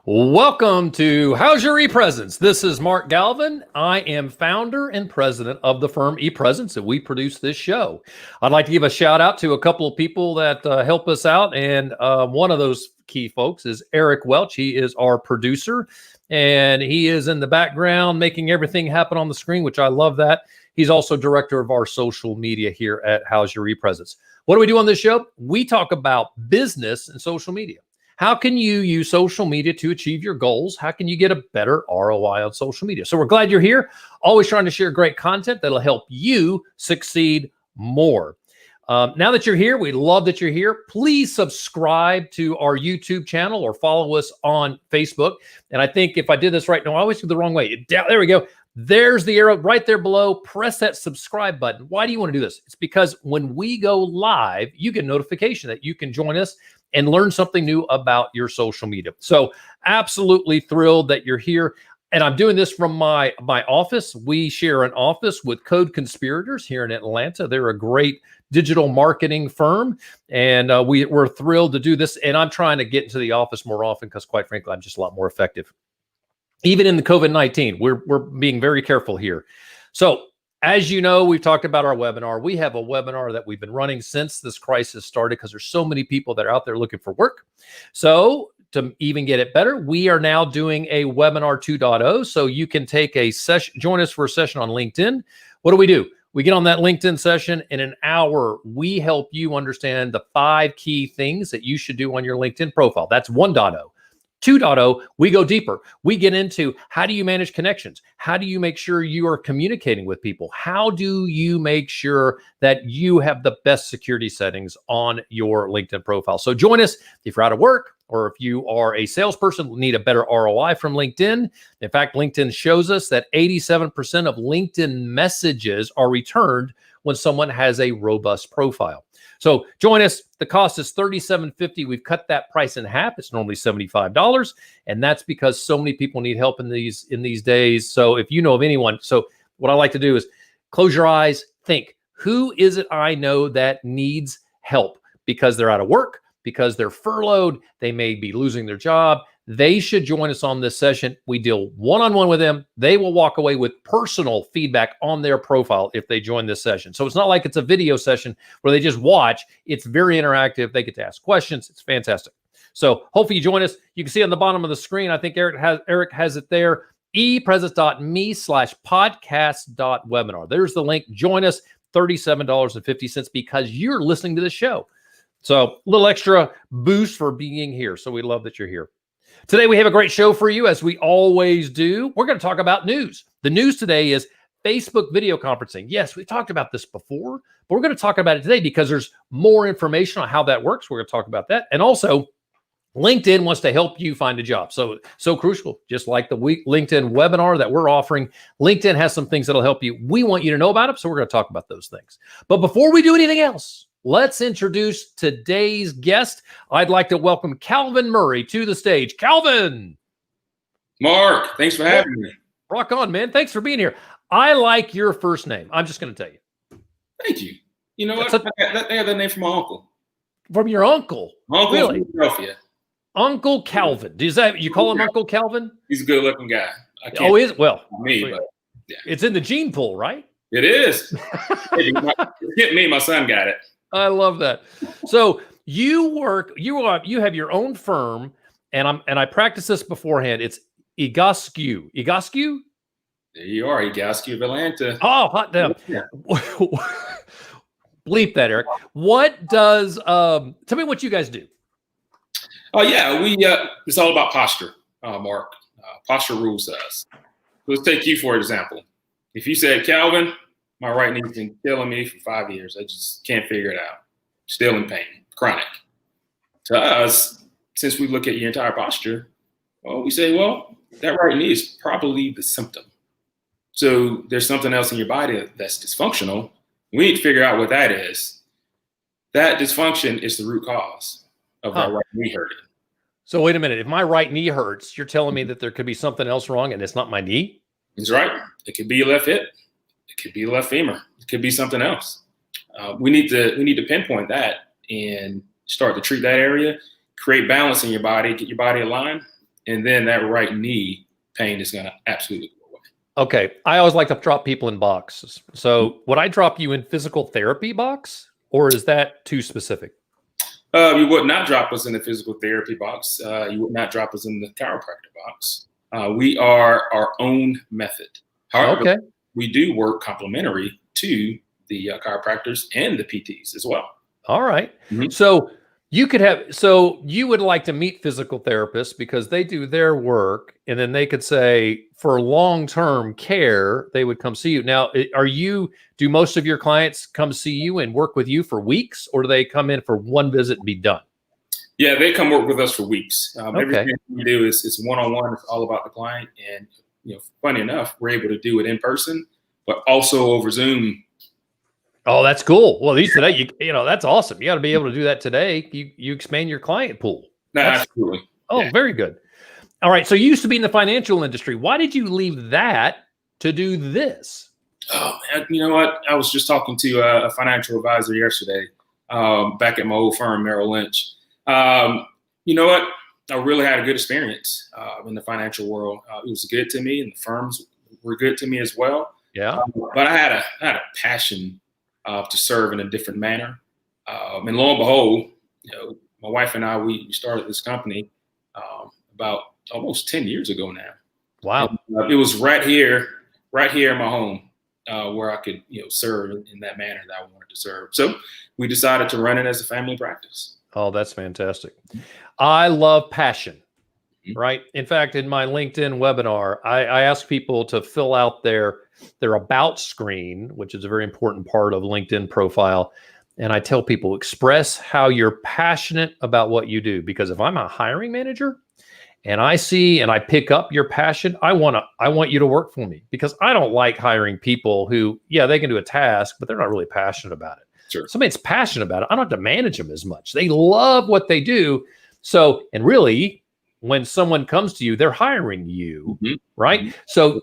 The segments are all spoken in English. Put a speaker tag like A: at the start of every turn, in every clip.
A: Welcome to How's Your ePresence? This is Mark Galvin. I am founder and president of the firm ePresence, and we produce this show. I'd like to give a shout out to a couple of people that help us out, and one of those key folks is Eric Welch. He is our producer, and he is in the background making everything happen on the screen, which I love that. He's also director of our social media here at How's Your ePresence. What do we do on this show? We talk about business and social media. How can you use social media to achieve your goals? How can you get a better ROI on social media? So we're glad you're here. Always trying to share great content that'll help you succeed more. Now that you're here, we love that you're here. Please subscribe to our YouTube channel or follow us on Facebook. And I think if I did this right, no, I always do the wrong way. There we go. There's the arrow right there below. Press that subscribe button. Why do you want to do this? It's because when we go live, you get a notification that you can join us and learn something new about your social media. So absolutely thrilled that you're here. And I'm doing this from my office. We share an office with Code Conspirators here in Atlanta. They're a great digital marketing firm. And we're thrilled to do this. And I'm trying to get into the office more often because, quite frankly, I'm just a lot more effective. Even in the COVID-19, we're being very careful here. So as you know, we've talked about our webinar. We have a webinar that we've been running since this crisis started because there's so many people that are out there looking for work. So to even get it better, we are now doing a webinar 2.0. So you can take a session, join us for a session on LinkedIn. What do? We get on that LinkedIn session. In an hour, we help you understand the 5 key things that you should do on your LinkedIn profile. That's 1.0. 2.0, we go deeper. We get into how do you manage connections? How do you make sure you are communicating with people? How do you make sure that you have the best security settings on your LinkedIn profile? So join us if you're out of work or if you are a salesperson, need a better ROI from LinkedIn. In fact, LinkedIn shows us that 87% of LinkedIn messages are returned when someone has a robust profile. So join us. The cost is $37.50. We've cut that price in half. It's normally $75. And that's because so many people need help in these days. So if you know of anyone, so what I like to do is close your eyes, think, who is it I know that needs help because they're out of work, because they're furloughed, they may be losing their job. They should join us on this session. We deal one-on-one with them. They will walk away with personal feedback on their profile if they join this session. So it's not like it's a video session where they just watch. It's very interactive. They get to ask questions. It's fantastic. So hopefully you join us. You can see on the bottom of the screen, I think Eric has it there, epresence.me/podcast.webinar. There's the link. Join us, $37.50 because you're listening to the show. So a little extra boost for being here. So we love that you're here. Today, we have a great show for you, as we always do. We're going to talk about news. The news today is Facebook video conferencing. Yes, we've talked about this before, but we're going to talk about it today because there's more information on how that works. We're going to talk about that. And also, LinkedIn wants to help you find a job. So crucial, just like the LinkedIn webinar that we're offering. LinkedIn has some things that'll help you. We want you to know about it, so we're going to talk about those things. But before we do anything else, let's introduce today's guest. I'd like to welcome Galvin Murray to the stage. Galvin.
B: Mark, thanks for having me.
A: Rock on, man. Thanks for being here. I like your first name. I'm just going to tell you.
B: Thank you. You know what? I got that name from my uncle.
A: From your uncle?
B: Uncle
A: really?
B: From Philadelphia.
A: Uncle Galvin. Does that you call him Uncle Galvin?
B: He's a good-looking guy.
A: Oh, is it? Well,
B: me, but yeah.
A: It's in the gene pool, right?
B: It is. Hit me. My son got it.
A: I love that. So you have your own firm, and I practiced this beforehand. It's Egoscue. Egoscue?
B: There you are, Egoscue of Atlanta.
A: Oh, hot damn. Yeah. Bleep that, Eric. What does tell me what you guys do.
B: Oh yeah, it's all about posture, Mark. Posture rules us. Let's take you for example. If you said, Galvin, my right knee's been killing me for 5 years. I just can't figure it out. Still in pain, chronic. To us, since we look at your entire posture, well, we say, well, that right knee is probably the symptom. So there's something else in your body that's dysfunctional. We need to figure out what that is. That dysfunction is the root cause of our right knee hurting.
A: So wait a minute. If my right knee hurts, you're telling me that there could be something else wrong and it's not my knee?
B: That's right. It could be your left hip. It could be your left femur. It could be something else. We need to pinpoint that and start to treat that area, create balance in your body, get your body aligned, and then that right knee pain is going to absolutely go away.
A: Okay. I always like to drop people in boxes. So would I drop you in physical therapy box, or is that too specific?
B: You would not drop us in the physical therapy box. You would not drop us in the chiropractor box. We are our own method. However, we do work complementary to the chiropractors and the PTs as well.
A: All right. So you would like to meet physical therapists because they do their work, and then they could say for long-term care, they would come see you. Now, do most of your clients come see you and work with you for weeks, or do they come in for one visit and be done?
B: Yeah, they come work with us for weeks. Everything we do is one-on-one. It's all about the client. And, funny enough, we're able to do it in person, but also over Zoom.
A: Oh, that's cool. Well, today, that's awesome. You got to be able to do that today. You expand your client pool.
B: Absolutely.
A: Oh, very good. All right. So you used to be in the financial industry. Why did you leave that to do this?
B: Oh, man, you know what? I was just talking to a financial advisor yesterday back at my old firm, Merrill Lynch. You know what? I really had a good experience in the financial world. It was good to me, and the firms were good to me as well.
A: Yeah.
B: But I had a passion to serve in a different manner. And lo and behold, my wife and I, we started this company about almost 10 years ago now.
A: Wow.
B: And, it was right here in my home where I could, serve in that manner that I wanted to serve. So we decided to run it as a family practice.
A: Oh, that's fantastic. I love passion, right? In fact, in my LinkedIn webinar, I ask people to fill out their about screen, which is a very important part of LinkedIn profile. And I tell people, express how you're passionate about what you do. Because if I'm a hiring manager and I see and I pick up your passion, I want you to work for me, because I don't like hiring people who, they can do a task, but they're not really passionate about it.
B: Sure.
A: Somebody's passionate about it, I don't have to manage them as much. They love what they do. So, and really, when someone comes to you, they're hiring you, right? So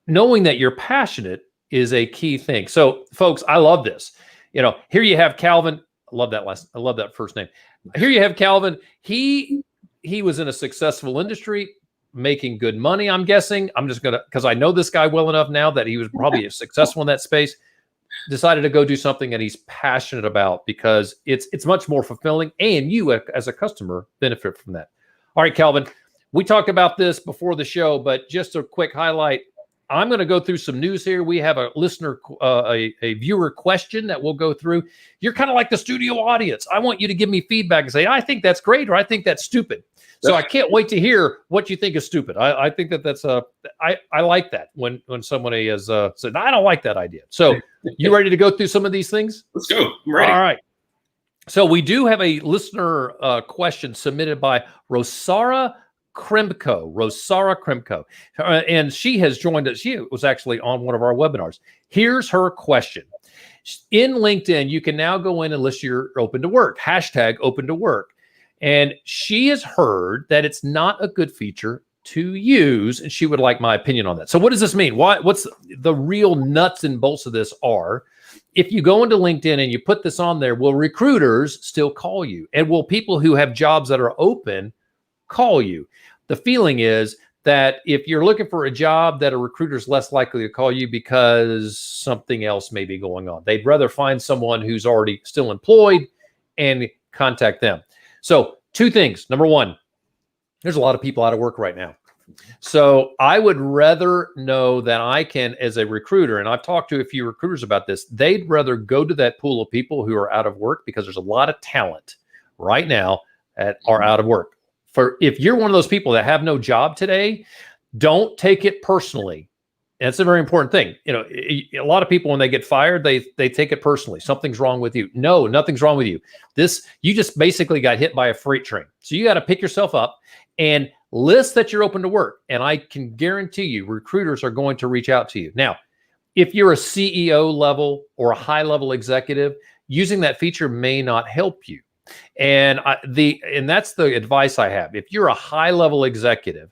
A: knowing that you're passionate is a key thing. So folks, I love this. Here you have Calvin. I love that first name. Here you have Calvin. He was in a successful industry, making good money, I'm guessing. I'm just because I know this guy well enough now that he was probably successful in that space. Decided to go do something that he's passionate about, because it's much more fulfilling, and you as a customer benefit from that. All right, Calvin, we talked about this before the show, but just a quick highlight. I'm going to go through some news here. We have a listener, a viewer question that we'll go through. You're kind of like the studio audience. I want you to give me feedback and say, I think that's great, or I think that's stupid. So I can't wait to hear what you think is stupid. I think that's I like that when somebody has said, I don't like that idea. So you ready to go through some of these things?
B: Let's go. I'm ready.
A: All right. So we do have a listener question submitted by Rosara Kremko. And she has joined us. She was actually on one of our webinars. Here's her question. In LinkedIn, you can now go in and list you're open to work, hashtag open to work. And she has heard that it's not a good feature to use, and she would like my opinion on that. So what does this mean? What's the real nuts and bolts of this are, if you go into LinkedIn and you put this on there, will recruiters still call you? And will people who have jobs that are open call you? The feeling is that if you're looking for a job, that a recruiter's less likely to call you because something else may be going on. They'd rather find someone who's already still employed and contact them. So 2 things. Number 1, there's a lot of people out of work right now. So I would rather know that I can, as a recruiter, and I've talked to a few recruiters about this, they'd rather go to that pool of people who are out of work, because there's a lot of talent right now that are out of work. If you're one of those people that have no job today, don't take it personally. And it's a very important thing. A lot of people, when they get fired, they take it personally. Something's wrong with you. No, nothing's wrong with you. You just basically got hit by a freight train. So you got to pick yourself up and list that you're open to work. And I can guarantee you, recruiters are going to reach out to you. Now, if you're a CEO level or a high level executive, using that feature may not help you. And that's the advice I have. If you're a high level executive,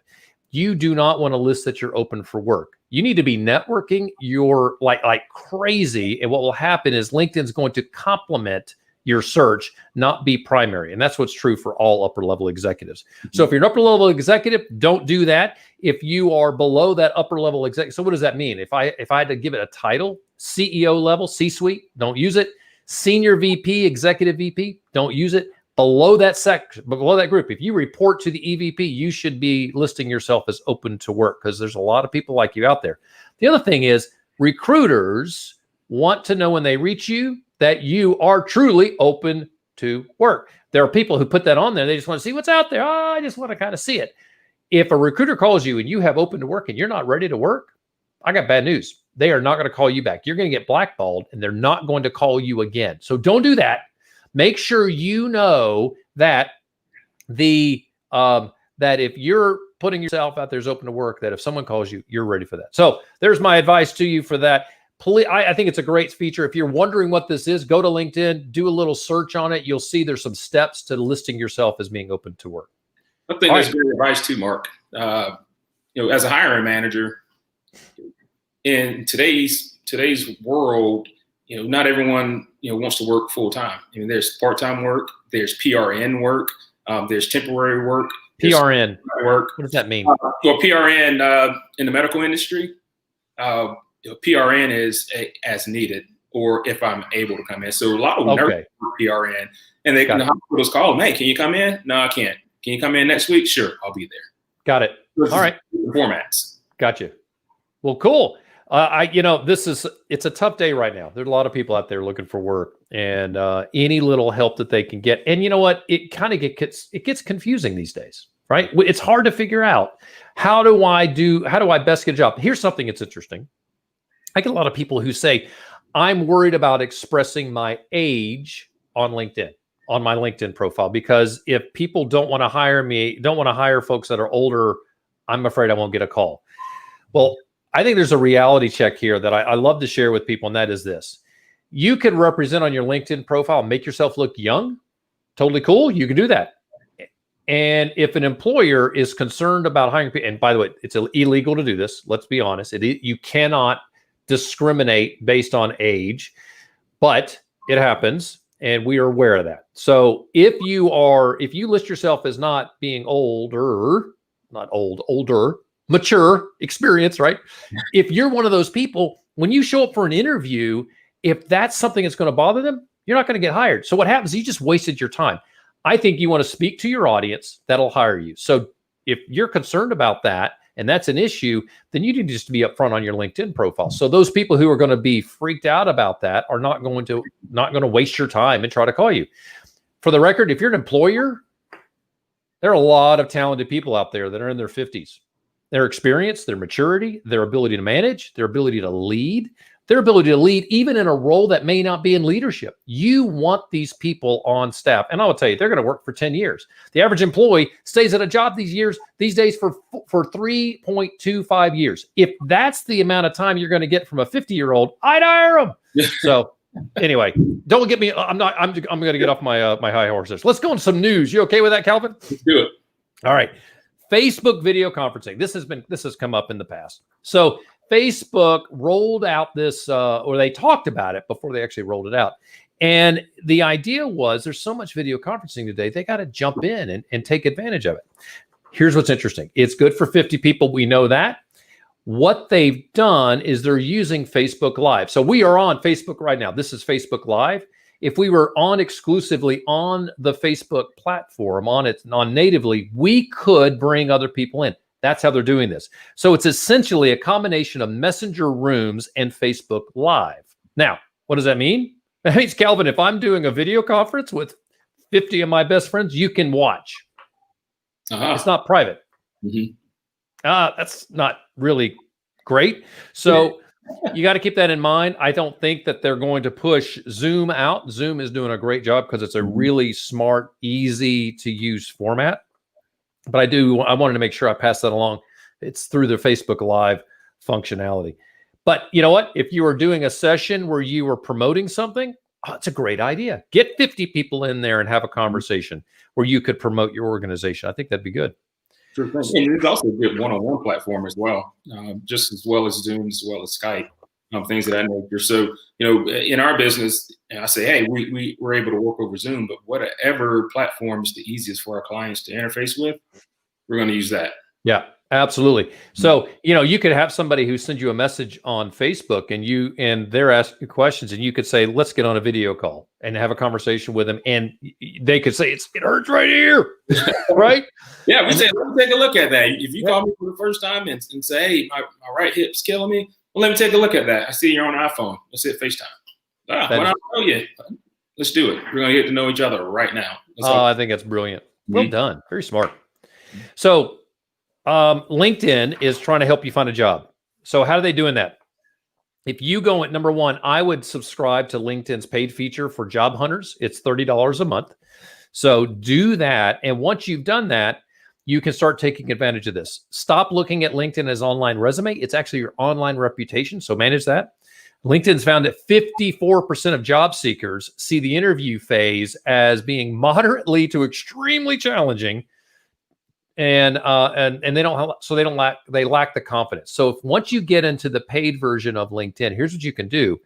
A: you do not want to list that you're open for work. You need to be networking your like crazy. And what will happen is LinkedIn's going to complement your search, not be primary. And that's what's true for all upper level executives. So if you're an upper level executive, don't do that. If you are below that upper level executive, so what does that mean? If I had to give it a title, CEO level, C-suite, don't use it. Senior VP, executive VP, don't use it. Below that section, below that group, if you report to the EVP, you should be listing yourself as open to work, because there's a lot of people like you out there. The other thing is, recruiters want to know when they reach you that you are truly open to work. There are people who put that on there. They just want to see what's out there. Oh, I just want to kind of see it. If a recruiter calls you and you have open to work and you're not ready to work, I got bad news. They are not going to call you back. You're going to get blackballed, and they're not going to call you again. So don't do that. Make sure you know that that if you're putting yourself out there as open to work, that if someone calls you, you're ready for that. So there's my advice to you for that. Please, I think it's a great feature. If you're wondering what this is, go to LinkedIn, do a little search on it. You'll see there's some steps to listing yourself as being open to work.
B: I think that's great advice too, Mark. As a hiring manager, in today's world, not everyone wants to work full time. I mean, there's part-time work, there's PRN work, there's temporary work.
A: PRN
B: work.
A: What does that mean?
B: Well, PRN in the medical industry, PRN is as needed, or if I'm able to come in. So a lot of nurses work PRN, and the hospitals call them, "Hey, can you come in?" "No, I can't." "Can you come in next week?" "Sure, I'll be there."
A: Got it. All right.
B: Formats.
A: Gotcha. Well, cool. It's a tough day right now. There's a lot of people out there looking for work, and any little help that they can get. And you know what? It kind of gets confusing these days, right? It's hard to figure out how do I best get a job. Here's something that's interesting. I get a lot of people who say, I'm worried about expressing my age on LinkedIn, on my LinkedIn profile, because if people don't want to hire me, don't want to hire folks that are older, I'm afraid I won't get a call. Well, I think there's a reality check here that I love to share with people, and that is this. You can represent on your LinkedIn profile, make yourself look young. Totally cool. You can do that. And if an employer is concerned about hiring people, and by the way, it's illegal to do this. Let's be honest. You cannot discriminate based on age, but it happens, and we are aware of that. So if you list yourself as not being older, mature, experience, right? If you're one of those people, when you show up for an interview, if that's something that's going to bother them, you're not going to get hired. So what happens is you just wasted your time. I think you want to speak to your audience that'll hire you. So if you're concerned about that and that's an issue, then you need just to be upfront on your LinkedIn profile. So those people who are going to be freaked out about that are not going to waste your time and try to call you. For the record, if you're an employer, there are a lot of talented people out there that are in their 50s. Their experience, their maturity, their ability to manage, their ability to lead even in a role that may not be in leadership. You want these people on staff. And I will tell you, they're going to work for 10 years. The average employee stays at a job these days for 3.25 years. If that's the amount of time you're going to get from a 50-year-old, I'd hire them. So anyway, don't get me. I'm going to get off my my high horses. Let's go on some news. You okay with that, Calvin?
B: Let's do it.
A: All right. Facebook video conferencing. This has come up in the past. So Facebook rolled out this, or they talked about it before they actually rolled it out. And the idea was there's so much video conferencing today, they got to jump in and take advantage of it. Here's what's interesting. It's good for 50 people. We know that. What they've done is they're using Facebook Live. So we are on Facebook right now. This is Facebook Live. If we were on exclusively on the Facebook platform, on natively, we could bring other people in. That's how they're doing this. So it's essentially a combination of Messenger Rooms and Facebook Live. Now, what does that mean? That means, Calvin, if I'm doing a video conference with 50 of my best friends, you can watch. It's not private.
B: Mm-hmm.
A: That's not really great. So you got to keep that in mind. I don't think that they're going to push Zoom out. Zoom is doing a great job because it's a really smart, easy to use format. But I wanted to make sure I pass that along. It's through the Facebook Live functionality. But you know what? If you were doing a session where you were promoting something, it's a great idea. Get 50 people in there and have a conversation where you could promote your organization. I think that'd be good.
B: Sure thing. And it's also a good one-on-one platform as well, just as well as Zoom, as well as Skype. things of that nature. So, in our business, I say, hey, we're able to work over Zoom, but whatever platform is the easiest for our clients to interface with, we're going to use that.
A: Yeah, absolutely. So, you could have somebody who sends you a message on Facebook and they're asking questions, and you could say, let's get on a video call and have a conversation with them. And they could say, it hurts right here. Right?
B: Yeah, we say, let me take a look at that. If you call me for the first time and say, hey, my right hip's killing me, well, let me take a look at that. I see you're on iPhone. Let's hit FaceTime. Why not know you? Let's do it. We're going to get to know each other right now.
A: I think that's brilliant. Well done. Very smart. So, LinkedIn is trying to help you find a job. So how are they doing that? If you go at number one, I would subscribe to LinkedIn's paid feature for job hunters. It's $30 a month. So do that. And once you've done that, you can start taking advantage of this. Stop looking at LinkedIn as online resume. It's actually your online reputation. So manage that. LinkedIn's found that 54% of job seekers see the interview phase as being moderately to extremely challenging. And they lack the confidence. So once you get into the paid version of LinkedIn, here's what you can do.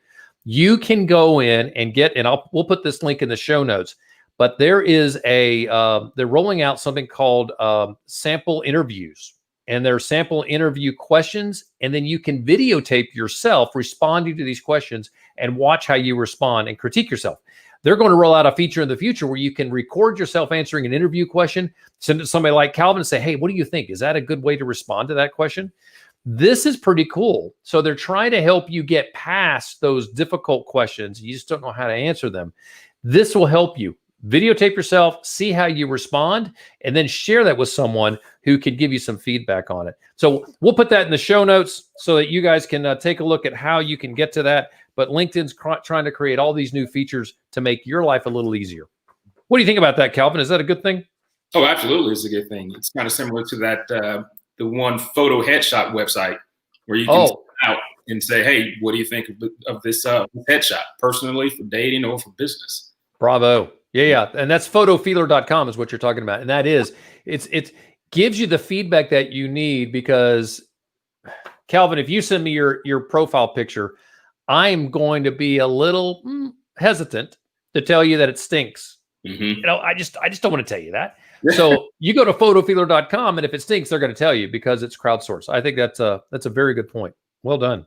A: You can go in and we'll put this link in the show notes, but there is they're rolling out something called sample interviews, and there are sample interview questions. And then you can videotape yourself responding to these questions and watch how you respond and critique yourself. They're going to roll out a feature in the future where you can record yourself answering an interview question, send it to somebody like Galvin and say, hey, what do you think? Is that a good way to respond to that question? This is pretty cool. So they're trying to help you get past those difficult questions. You just don't know how to answer them. This will help you. Videotape yourself, see how you respond, and then share that with someone who can give you some feedback on it. So we'll put that in the show notes so that you guys can take a look at how you can get to that. But LinkedIn's trying to create all these new features to make your life a little easier. What do you think about that, Galvin? Is that a good thing?
B: Oh, absolutely. It's a good thing. It's kind of similar to that, the one photo headshot website where you can send out and say, hey, what do you think of this headshot, personally, for dating or for business?
A: Bravo. Yeah. And that's photofeeler.com is what you're talking about. And that is, it gives you the feedback that you need, because Galvin, if you send me your profile picture, I'm going to be a little hesitant to tell you that it stinks.
B: Mm-hmm.
A: I just don't want to tell you that. So you go to photofeeler.com, and if it stinks, they're going to tell you because it's crowdsourced. I think that's a very good point. Well done.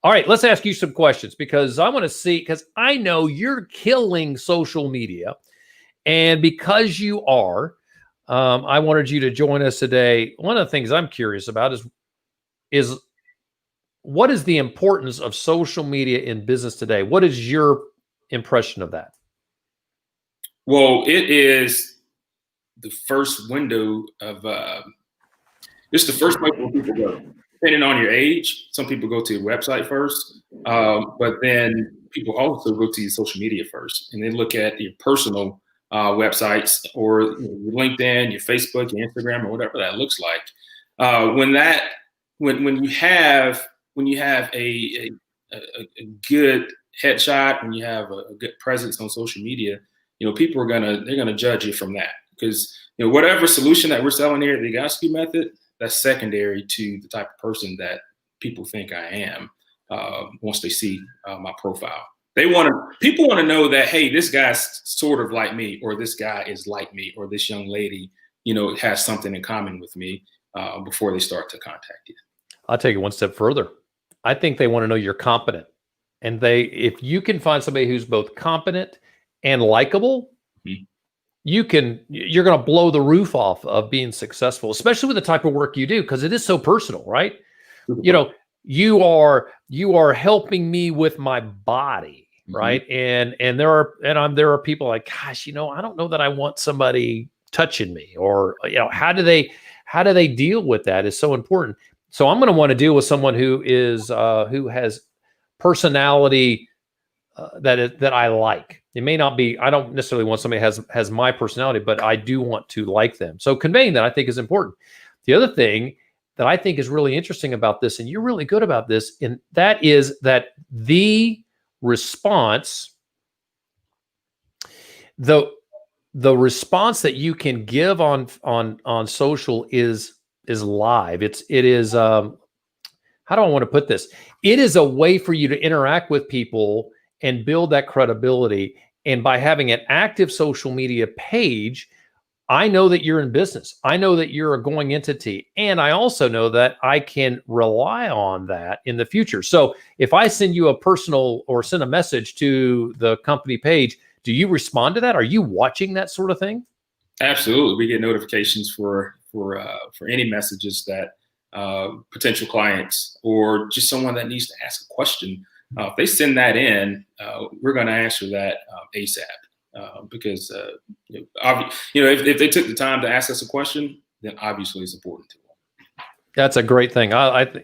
A: All right, let's ask you some questions, because I want to see, because I know you're killing social media, and because you are, I wanted you to join us today. One of the things I'm curious about is what is the importance of social media in business today? What is your impression of that?
B: Well, it is the first window of, it's the first place where people go. Depending on your age, some people go to your website first, but then people also go to your social media first, and they look at your personal websites or your LinkedIn, your Facebook, your Instagram, or whatever that looks like. When you have a good headshot, when you have a good presence on social media, people they're gonna judge you from that, because whatever solution that we're selling here at the Egoscue Method, that's secondary to the type of person that people think I am once they see my profile. People want to know that, hey, this guy's sort of like me, or this guy is like me, or this young lady, has something in common with me before they start to contact you.
A: I'll take it one step further. I think they want to know you're competent. And if you can find somebody who's both competent and likable, you're going to blow the roof off of being successful, especially with the type of work you do, because it is so personal, right? You are helping me with my body, right? And there are people like, gosh, I don't know that I want somebody touching me, or how do they deal with that is so important. So I'm going to want to deal with someone who has personality that I like. It may not be, I don't necessarily want somebody who has my personality, but I do want to like them. So conveying that, I think, is important. The other thing that I think is really interesting about this, and you're really good about this, and that is that the response, the response that you can give on social is live. It is how do I want to put this? It is a way for you to interact with people and build that credibility. And by having an active social media page, I know that you're in business. I know that you're a going entity. And I also know that I can rely on that in the future. So if I send you a personal or send a message to the company page, do you respond to that? Are you watching that sort of thing?
B: Absolutely. We get notifications for any messages that potential clients or just someone that needs to ask a question, if they send that in, we're going to answer that ASAP. Because if they took the time to ask us a question, then obviously it's important to them.
A: That's a great thing.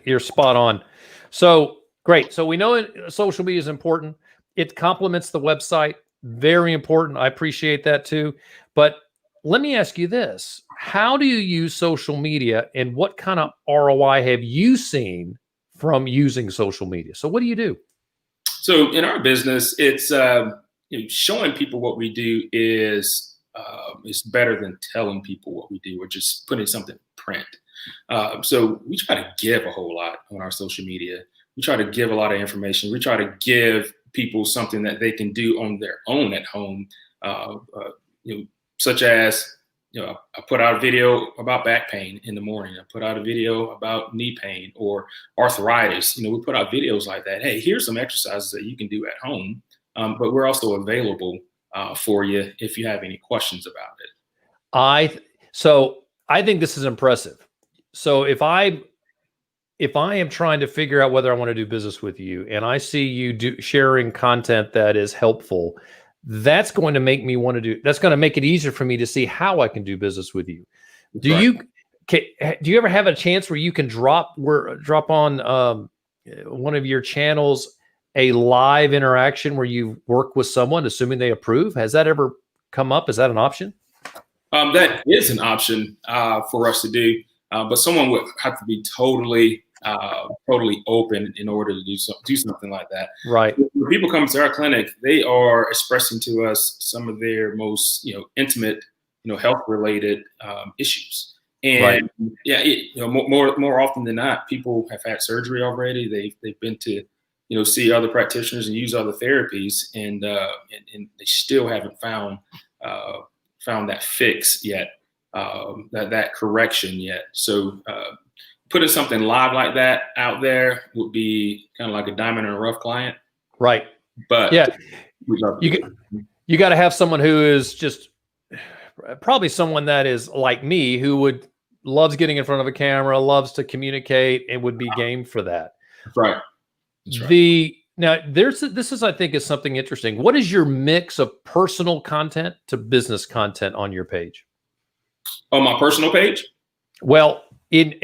A: You're spot on. So great. So we know social media is important. It complements the website. Very important. I appreciate that too. But let me ask you this: how do you use social media, and what kind of ROI have you seen from using social media? So what do you do?
B: So in our business, it's showing people what we do is better than telling people what we do or just putting something in print. So we try to give a whole lot on our social media. We try to give a lot of information. We try to give people something that they can do on their own at home, such as, I put out a video about back pain in the morning. I put out a video about knee pain or arthritis. We put out videos like that. Hey, here's some exercises that you can do at home. But we're also available for you if you have any questions about it.
A: So I think this is impressive. So if I am trying to figure out whether I want to do business with you, and I see you sharing content that is helpful, that's going to make me want to do. That's going to make it easier for me to see how I can do business with you. Do you ever have a chance where you can drop on one of your channels a live interaction where you work with someone, assuming they approve? Has that ever come up? Is that an option?
B: That is an option for us to do, but someone would have to be totally open in order to do something like that.
A: Right.
B: When people come to our clinic, they are expressing to us some of their most intimate, health related issues. And more often than not, people have had surgery already. They've been to see other practitioners and use other therapies, and they still haven't found that fix yet, that correction yet. So putting something live like that out there would be kind of like a diamond in a rough client.
A: Right.
B: But
A: yeah, you got to have someone who is just probably someone that is like me, who loves getting in front of a camera, loves to communicate, and would be game for that.
B: Right. Right.
A: This is, I think, is something interesting. What is your mix of personal content to business content on your page?
B: On my personal page?
A: Well, in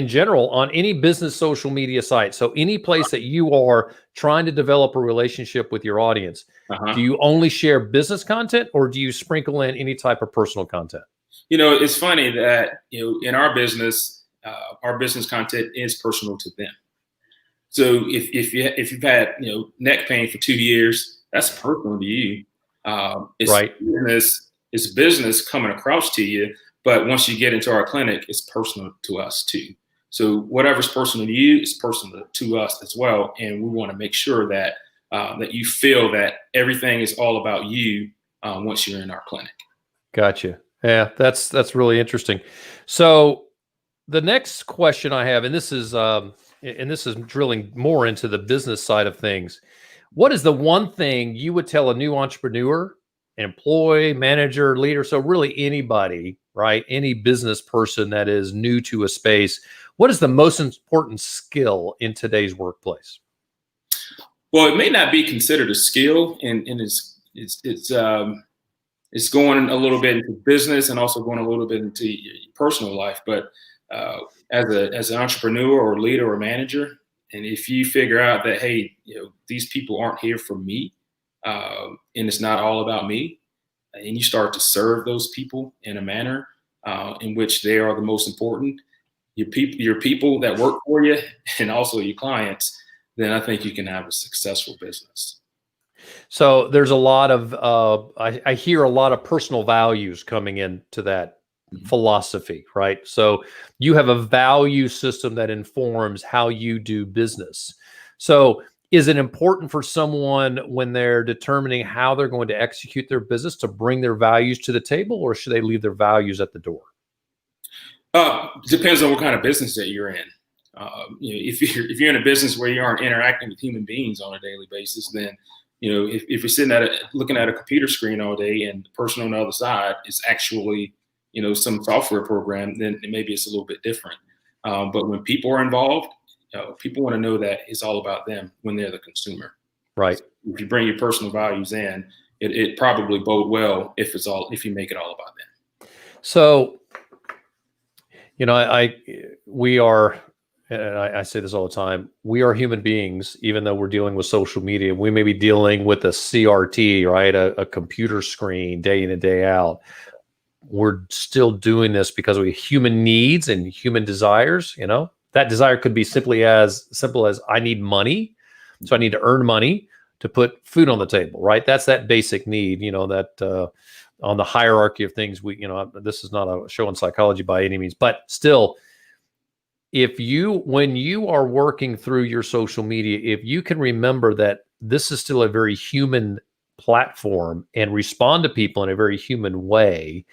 A: general, on any business social media site. So any place that you are trying to develop a relationship with your audience, do you only share business content, or do you sprinkle in any type of personal content?
B: It's funny that, in our business content is personal to them. So if you've had neck pain for 2 years, that's personal to you. It's
A: right.
B: It's business coming across to you, but once you get into our clinic, it's personal to us too. So whatever's personal to you is personal to us as well, and we want to make sure that that you feel that everything is all about you once you're in our clinic.
A: Gotcha. Yeah, that's really interesting. So the next question I have, and this is drilling more into the business side of things. What is the one thing you would tell a new entrepreneur, employee, manager, leader, so really anybody, right? Any business person that is new to a space, what is the most important skill in today's workplace?
B: Well, it may not be considered a skill, and it's going a little bit into business and also going a little bit into your personal life. But as an entrepreneur or leader or manager, and if you figure out that, hey, these people aren't here for me, and it's not all about me, and you start to serve those people in a manner in which they are the most important, your people that work for you, and also your clients, then I think you can have a successful business.
A: So there's a lot of I hear a lot of personal values coming into that philosophy, right? So you have a value system that informs how you do business. So is it important for someone when they're determining how they're going to execute their business to bring their values to the table, or should they leave their values at the door?
B: Depends on what kind of business that you're in. If you're in a business where you aren't interacting with human beings on a daily basis, then if you're sitting looking at a computer screen all day and the person on the other side is actually some software program, then maybe it's a little bit different. But when people are involved, people want to know that it's all about them when they're the consumer.
A: Right.
B: So if you bring your personal values in, it probably bode well if you make it all about them.
A: So, we are, and I say this all the time, we are human beings, even though we're dealing with social media. We may be dealing with a CRT, right? A computer screen day in and day out. We're still doing this because we have human needs and human desires. That desire could be simply as simple as I need money. So I need to earn money to put food on the table, right? That's that basic need, that on the hierarchy of things, this is not a show on psychology by any means, but still, when you are working through your social media, if you can remember that this is still a very human platform and respond to people in a very human way,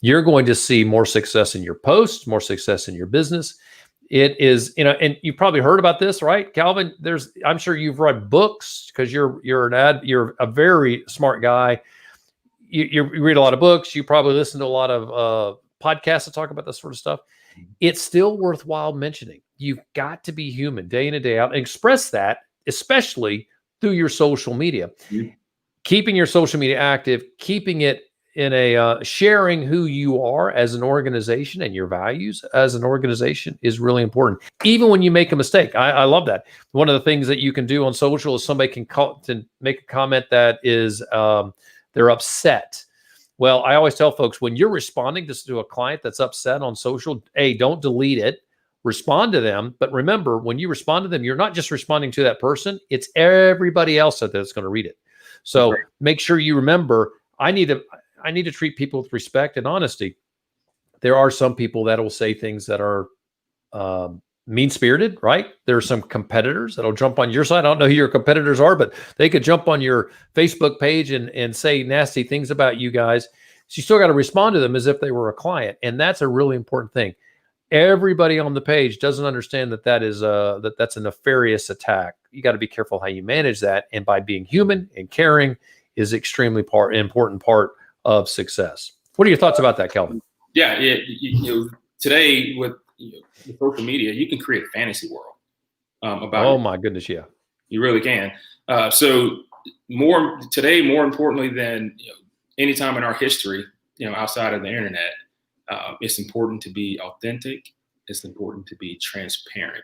A: you're going to see more success in your posts, more success in your business. It is, and you've probably heard about this, right, Galvin? I'm sure you've read books because you're a very smart guy. You read a lot of books. You probably listen to a lot of podcasts that talk about this sort of stuff. It's still worthwhile mentioning. You've got to be human day in and day out and express that, especially through your social media. Mm-hmm. Keeping your social media active, keeping it in sharing who you are as an organization and your values as an organization is really important. Even when you make a mistake, I love that. One of the things that you can do on social is somebody can make a comment that is they're upset. Well, I always tell folks, when you're responding to a client that's upset on social, don't delete it. Respond to them. But remember, when you respond to them, you're not just responding to that person. It's everybody else that's going to read it. So make sure you remember, I need to treat people with respect and honesty. There are some people that will say things that are mean-spirited, right? There are some competitors that'll jump on your side. I don't know who your competitors are, but they could jump on your Facebook page and say nasty things about you guys. So you still got to respond to them as if they were a client. And that's a really important thing. Everybody on the page doesn't understand that that's a nefarious attack. You got to be careful how you manage that. And by being human and caring is extremely important part of success. What are your thoughts about that, Galvin?
B: Yeah. Today with social media, you can create a fantasy world about.
A: Oh my goodness, yeah.
B: You really can. So more importantly than any time in our history, outside of the internet, it's important to be authentic. It's important to be transparent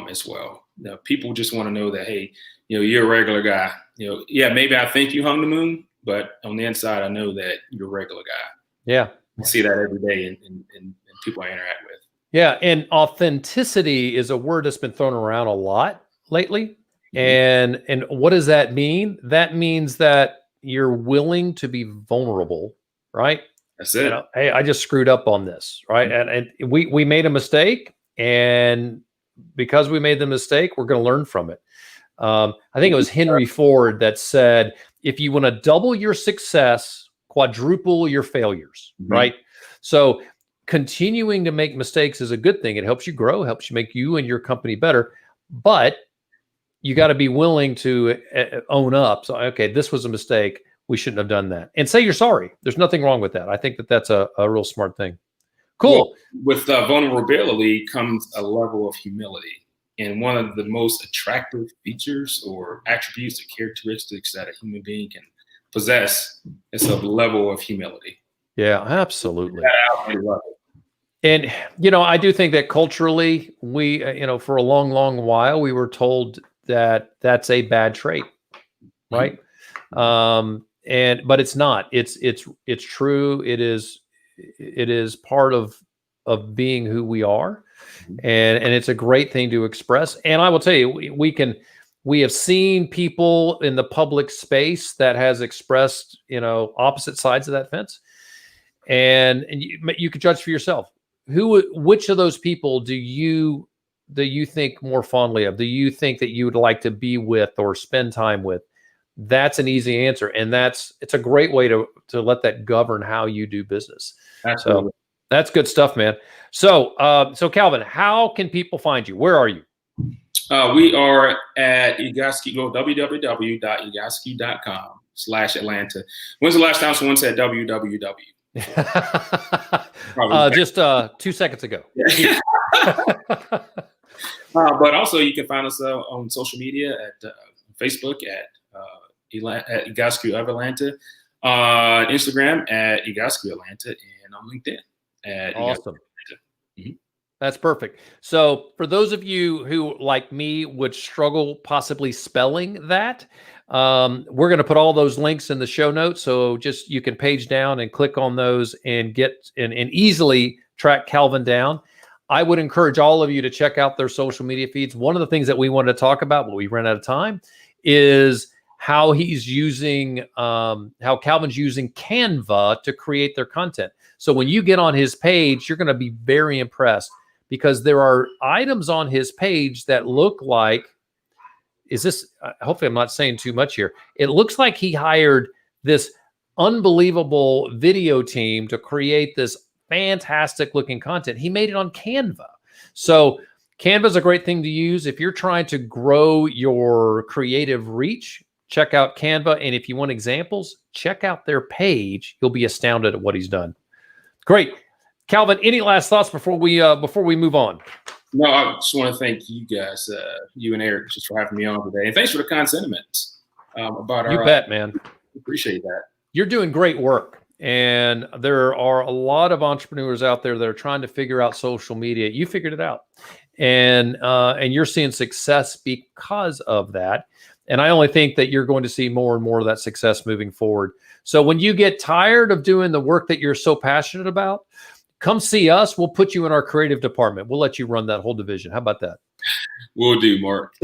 B: as well. People just want to know that, hey, you're a regular guy. Maybe I think you hung the moon, but on the inside, I know that you're a regular guy. Yeah. I see that every day in people I interact with. Yeah. And authenticity is a word that's been thrown around a lot lately. Mm-hmm. And what does that mean? That means that you're willing to be vulnerable, right? That's it. Hey, I just screwed up on this, right? Mm-hmm. And we made a mistake, and because we made the mistake, we're going to learn from it. I think it was Henry Ford that said, if you want to double your success, quadruple your failures, mm-hmm. right? So continuing to make mistakes is a good thing. It helps you grow, helps you make you and your company better, but you got to be willing to own up. So, okay, this was a mistake. We shouldn't have done that. And say you're sorry. There's nothing wrong with that. I think that's a real smart thing. Cool. Well, with vulnerability comes a level of humility. And one of the most attractive features or attributes or characteristics that a human being can possess is a level of humility. Yeah, absolutely. And, I do think that culturally, we, for a long, long while, we were told that that's a bad trait, right? Mm-hmm. But it's not. It's true. It is part of being who we are. And it's a great thing to express. And I will tell you, we have seen people in the public space that has expressed, opposite sides of that fence.
A: and you can judge for yourself. Which of those people do you think more fondly of? Do you think that you would like to be with or spend time with? That's an easy answer, and it's a great way to let that govern how you do business.
B: Absolutely.
A: So that's good stuff, man. So Calvin, how can people find you? Where are you?
B: We are at Egoscue. Go www.egoscue.com/Atlanta. When's the last time someone said www?
A: Just 2 seconds ago.
B: But also, you can find us on social media at Facebook at Egoscue of Atlanta, Instagram at Egoscue Atlanta, and on LinkedIn at
A: Awesome.
B: Mm-hmm.
A: That's perfect. So for those of you who, like me, would struggle possibly spelling that, we're going to put all those links in the show notes. So just you can page down and click on those and get and easily track Calvin down. I would encourage all of you to check out their social media feeds. One of the things that we wanted to talk about, but we ran out of time, is how he's using, how Calvin's using Canva to create their content. So when you get on his page, you're going to be very impressed, because there are items on his page that look like, hopefully I'm not saying too much here. It looks like he hired this unbelievable video team to create this fantastic looking content. He made it on Canva. So Canva is a great thing to use if you're trying to grow your creative reach. Check out Canva. And if you want examples, check out their page. You'll be astounded at what he's done. Great. Calvin, any last thoughts before we move on?
B: No, I just want to thank you guys, you and Eric, just for having me on today. And thanks for the kind sentiments about our.
A: You bet, man.
B: Appreciate that.
A: You're doing great work. And there are a lot of entrepreneurs out there that are trying to figure out social media. You figured it out. And you're seeing success because of that. And I only think that you're going to see more and more of that success moving forward. So when you get tired of doing the work that you're so passionate about, come see us. We'll put you in our creative department. We'll let you run that whole division. How about that?
B: Will do, Mark.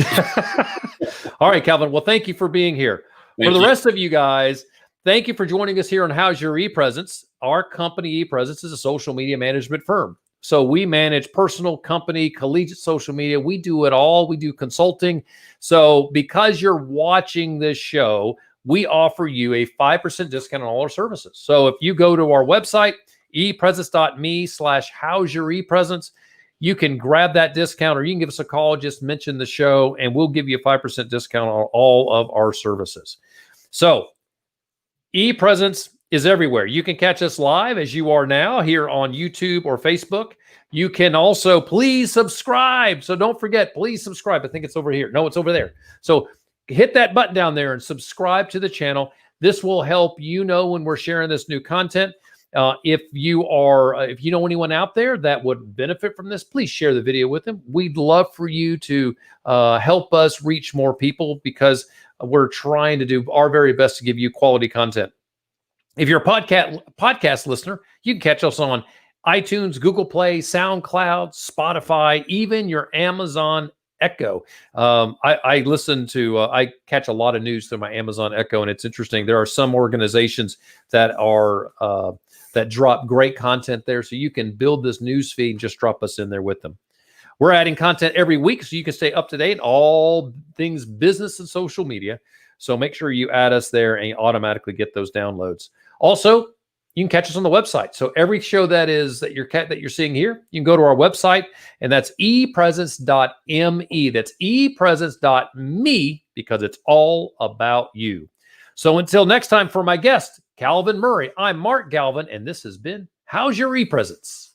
A: All right, Calvin. Well, thank you for being here. For the rest of you guys, thank you for joining us here on How's Your ePresence. Our company, ePresence, is a social media management firm. So we manage personal, company, collegiate social media. We do it all. We do consulting. So because you're watching this show, we offer you a 5% discount on all our services. So if you go to our website, epresence.me/how's your ePresence, you can grab that discount, or you can give us a call, just mention the show, and we'll give you a 5% discount on all of our services. So ePresence is everywhere. You can catch us live as you are now here on YouTube or Facebook. You can also please subscribe. So don't forget, please subscribe. I think it's over here. No, it's over there. So hit that button down there and subscribe to the channel. This will help you know when we're sharing this new content. If you know anyone out there that would benefit from this, please share the video with them. We'd love for you to help us reach more people, because we're trying to do our very best to give you quality content. If you're a podcast listener, you can catch us on iTunes, Google Play, SoundCloud, Spotify, even your Amazon Echo. I catch a lot of news through my Amazon Echo, and it's interesting. There are some organizations that drop great content there, so you can build this news feed and just drop us in there with them. We're adding content every week, so you can stay up to date on all things business and social media. So make sure you add us there and you automatically get those downloads. Also, you can catch us on the website. So every show that you're seeing here, you can go to our website, and that's epresence.me. That's epresence.me, because it's all about you. So until next time, for my guest, Calvin Murray, I'm Mark Galvin, and this has been How's Your ePresence?